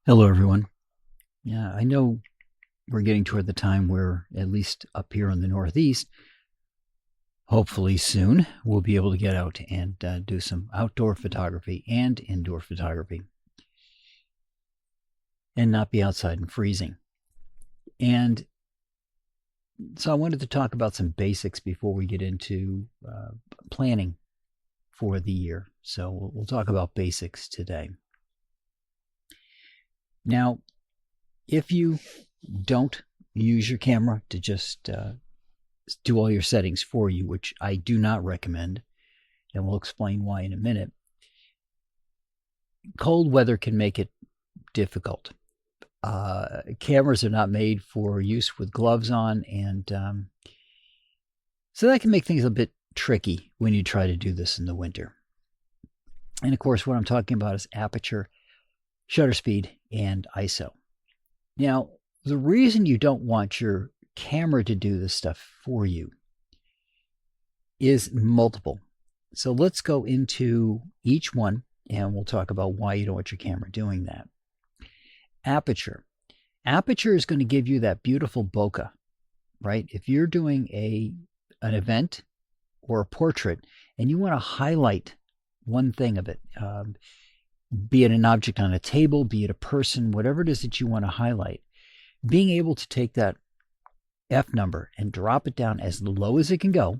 Hello, everyone. Yeah, I know we're getting toward the time where, at least up here in the Northeast, hopefully soon, we'll be able to get out and do some outdoor photography and indoor photography and not be outside and freezing. And so I wanted to talk about some basics before we get into planning for the year. So we'll talk about basics today. Now, if you don't use your camera to just do all your settings for you, which I do not recommend, and we'll explain why in a minute. Cold weather can make it difficult. Cameras are not made for use with gloves on, and so that can make things a bit tricky when you try to do this in the winter. And of course, what I'm talking about is aperture, shutter speed, and ISO. Now, the reason you don't want your camera to do this stuff for you is multiple. So let's go into each one and we'll talk about why you don't want your camera doing that. Aperture. Aperture is going to give you that beautiful bokeh, right? If you're doing an event or a portrait and you want to highlight one thing of it, be it an object on a table, be it a person, whatever it is that you want to highlight, being able to take that F number and drop it down as low as it can go.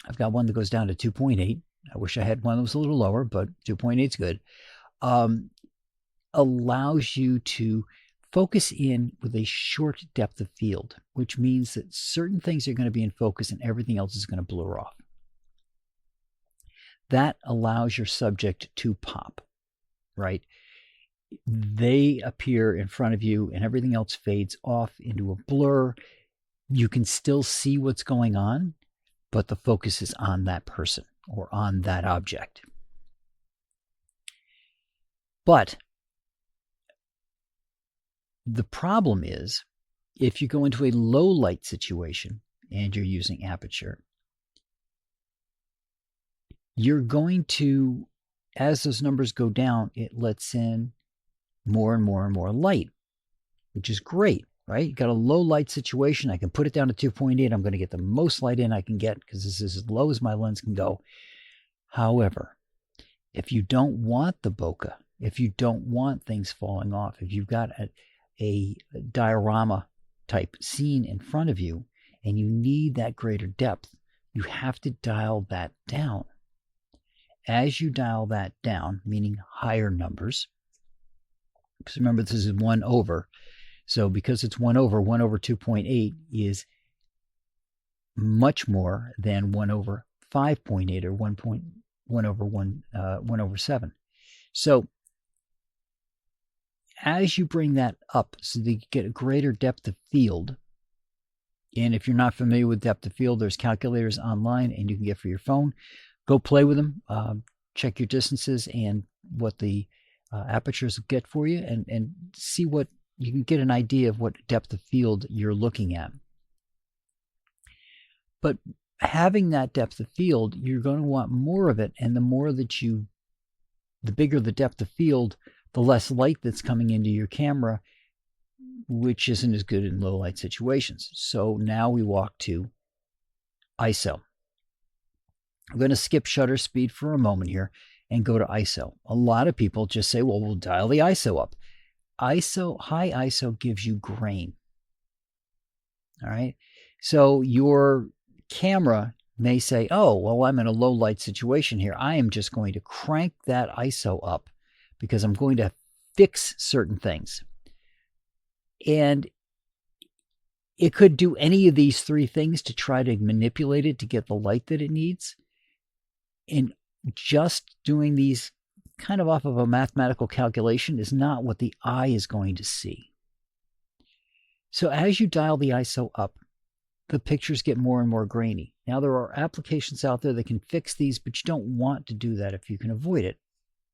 I've got one that goes down to 2.8. I wish I had one that was a little lower, but 2.8 is good. Allows you to focus in with a short depth of field, which means that certain things are going to be in focus and everything else is going to blur off. That allows your subject to pop, right? They appear in front of you and everything else fades off into a blur. You can still see what's going on, but the focus is on that person or on that object. But the problem is if you go into a low light situation and you're using aperture, you're going to, as those numbers go down, it lets in more and more and more light, which is great, right? You got a low light situation. I can put it down to 2.8. I'm going to get the most light in I can get because this is as low as my lens can go. However, if you don't want the bokeh, if you don't want things falling off, if you've got a diorama type scene in front of you and you need that greater depth, you have to dial that down. As you dial that down, meaning higher numbers, because remember this is 1 over, so because it's 1 over 2.8 is much more than 1 over 5.8 or 1 over 7. So as you bring that up so that you get a greater depth of field, and if you're not familiar with depth of field, there's calculators online and you can get for your phone. Go play with them, check your distances and what the apertures get for you, and see what you can get an idea of what depth of field you're looking at. But having that depth of field, you're going to want more of it, and the bigger the depth of field, the less light that's coming into your camera, which isn't as good in low light situations. So now we walk to ISO. I'm going to skip shutter speed for a moment here and go to ISO. A lot of people just say, well, we'll dial the ISO up. High ISO gives you grain. All right. So your camera may say, oh, well, I'm in a low light situation here. I am just going to crank that ISO up because I'm going to fix certain things. And it could do any of these three things to try to manipulate it to get the light that it needs. And just doing these kind of off of a mathematical calculation is not what the eye is going to see. So as you dial the ISO up, the pictures get more and more grainy. Now, there are applications out there that can fix these, but you don't want to do that if you can avoid it.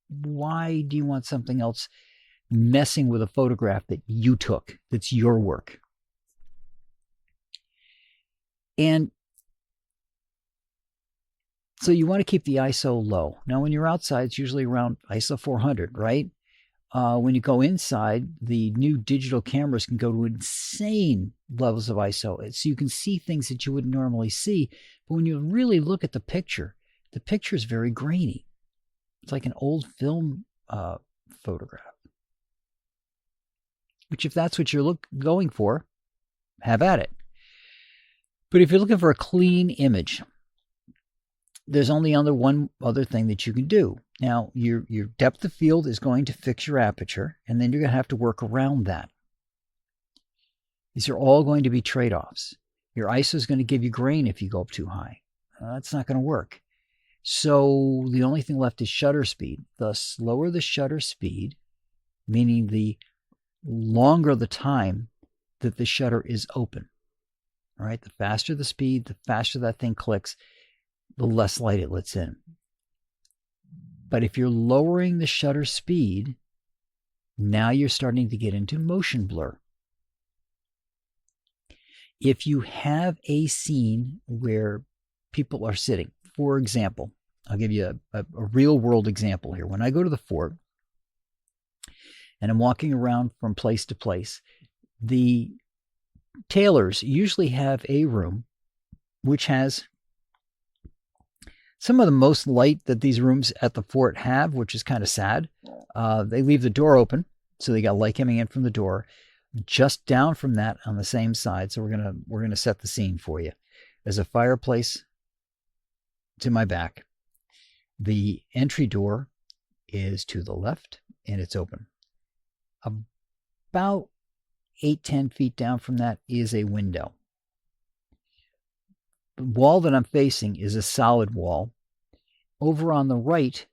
Why do you want something else messing with a photograph that you took, that's your work? And so you want to keep the ISO low. Now, when you're outside, it's usually around ISO 400, right? When you go inside, the new digital cameras can go to insane levels of ISO. So you can see things that you wouldn't normally see. But when you really look at the picture is very grainy. It's like an old film photograph. Which, if that's what you're going for, have at it. But if you're looking for a clean image, there's only one other thing that you can do. Now, your depth of field is going to fix your aperture, and then you're going to have to work around that. These are all going to be trade-offs. Your ISO is going to give you grain if you go up too high. That's not going to work. So the only thing left is shutter speed. The slower the shutter speed, meaning the longer the time that the shutter is open. All right, the faster the speed, the faster that thing clicks, the less light it lets in. But if you're lowering the shutter speed, now you're starting to get into motion blur. If you have a scene where people are sitting, for example, I'll give you a real world example here. When I go to the fort and I'm walking around from place to place, the tailors usually have a room which has some of the most light that these rooms at the fort have, which is kind of sad. They leave the door open, so they got light coming in from the door. Just down from that on the same side, so we're gonna set the scene for you. There's a fireplace to my back. The entry door is to the left, and it's open. About 8-10 feet down from that is a window. The wall that I'm facing is a solid wall. Over on the right,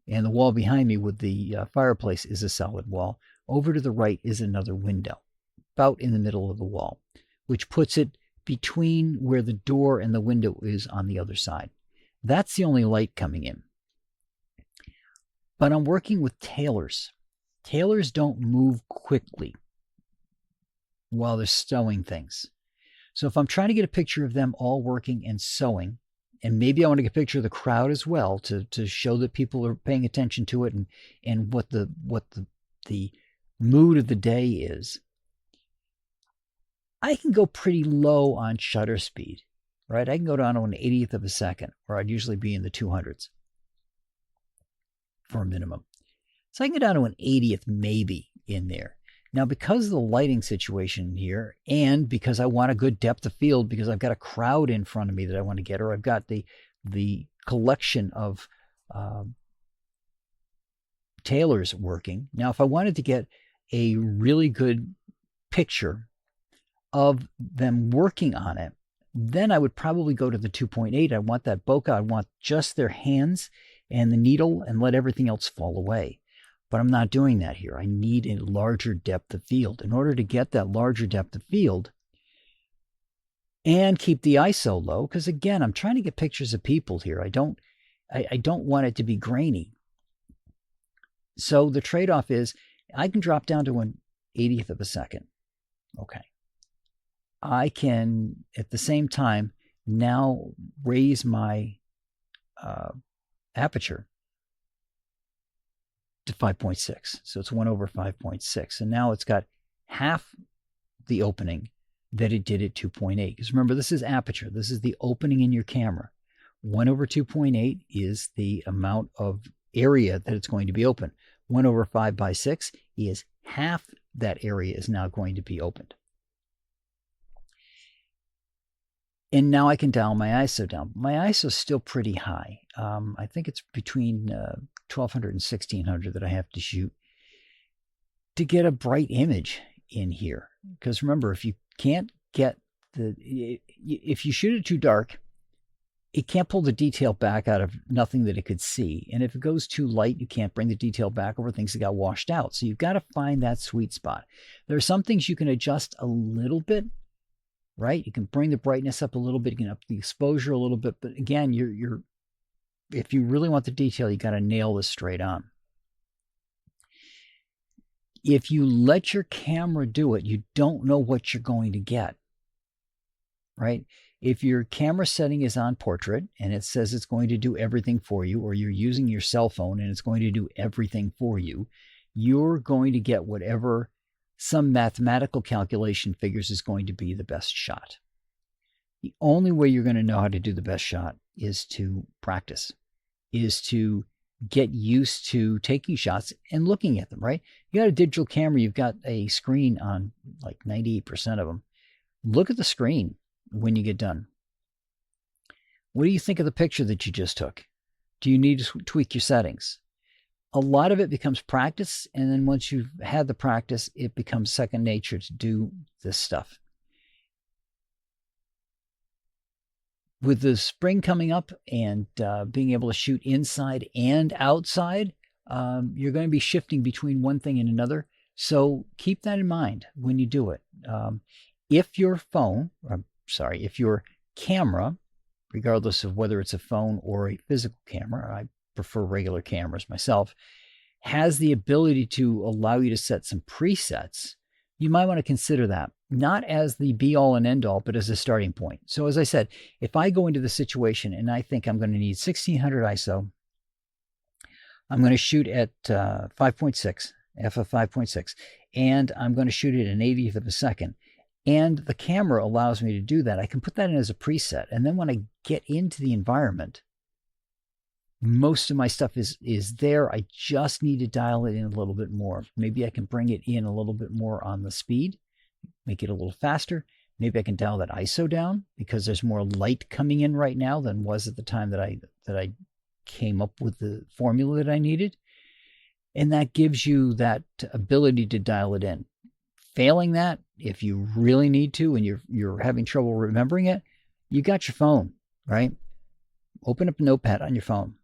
and the wall behind me with the fireplace is a solid wall. Over to the right is another window, about in the middle of the wall, which puts it between where the door and the window is on the other side. That's the only light coming in. But I'm working with tailors. Tailors don't move quickly while they're sewing things. So if I'm trying to get a picture of them all working and sewing, and maybe I want to get a picture of the crowd as well to show that people are paying attention to it and what the mood of the day is, I can go pretty low on shutter speed, right? I can go down to an 80th of a second, or I'd usually be in the 200s for a minimum. So I can go down to an 80th maybe in there. Now, because of the lighting situation here, and because I want a good depth of field, because I've got a crowd in front of me that I want to get, or I've got the collection of tailors working. Now, if I wanted to get a really good picture of them working on it, then I would probably go to the 2.8. I want that bokeh. I want just their hands and the needle and let everything else fall away. But I'm not doing that here. I need a larger depth of field. In order to get that larger depth of field and keep the ISO low, because again, I'm trying to get pictures of people here. I don't want it to be grainy. So the trade-off is I can drop down to an 80th of a second. Okay. I can, at the same time, now raise my aperture to 5.6. So it's 1 over 5.6. And now it's got half the opening that it did at 2.8. Because remember, this is aperture. This is the opening in your camera. 1 over 2.8 is the amount of area that it's going to be open. 1 over 5/6 is half that area is now going to be opened. And now I can dial my ISO down. My ISO is still pretty high. I think it's between 1200 and 1600 that I have to shoot to get a bright image in here. Because remember, if you can't get if you shoot it too dark, it can't pull the detail back out of nothing that it could see. And if it goes too light, you can't bring the detail back over things that got washed out. So you've got to find that sweet spot. There are some things you can adjust a little bit, right? You can bring the brightness up a little bit, you can up the exposure a little bit, but again, if you really want the detail, you got to nail this straight on. If you let your camera do it, you don't know what you're going to get, right? If your camera setting is on portrait and it says it's going to do everything for you, or you're using your cell phone and it's going to do everything for you, you're going to get whatever some mathematical calculation figures is going to be the best shot. The only way you're going to know how to do the best shot is to practice, is to get used to taking shots and looking at them, right? You got a digital camera, you've got a screen on like 98% of them. Look at the screen when you get done. What do you think of the picture that you just took? Do you need to tweak your settings? A lot of it becomes practice, and then once you've had the practice, it becomes second nature to do this stuff. With the spring coming up and being able to shoot inside and outside, you're going to be shifting between one thing and another. So keep that in mind when you do it. If your camera, regardless of whether it's a phone or a physical camera, I prefer regular cameras myself, has the ability to allow you to set some presets, you might want to consider that, not as the be all and end all, but as a starting point. So as I said, if I go into the situation and I think I'm going to need 1600 ISO, I'm going to shoot at 5.6, f of 5.6, and I'm going to shoot it an 80th of a second. And the camera allows me to do that. I can put that in as a preset. And then when I get into the environment, most of my stuff is there. I just need to dial it in a little bit more. Maybe I can bring it in a little bit more on the speed, make it a little faster. Maybe I can dial that ISO down because there's more light coming in right now than was at the time that I came up with the formula that I needed. And that gives you that ability to dial it in. Failing that, if you really need to and you're having trouble remembering it, you got your phone, right? Open up a notepad on your phone.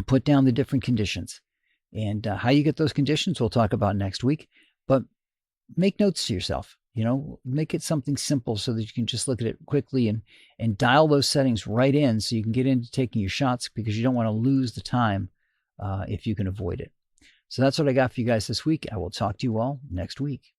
Put down the different conditions. And how you get those conditions, we'll talk about next week. But make notes to yourself. Make it something simple so that you can just look at it quickly and dial those settings right in so you can get into taking your shots, because you don't want to lose the time if you can avoid it. So that's what I got for you guys this week. I will talk to you all next week.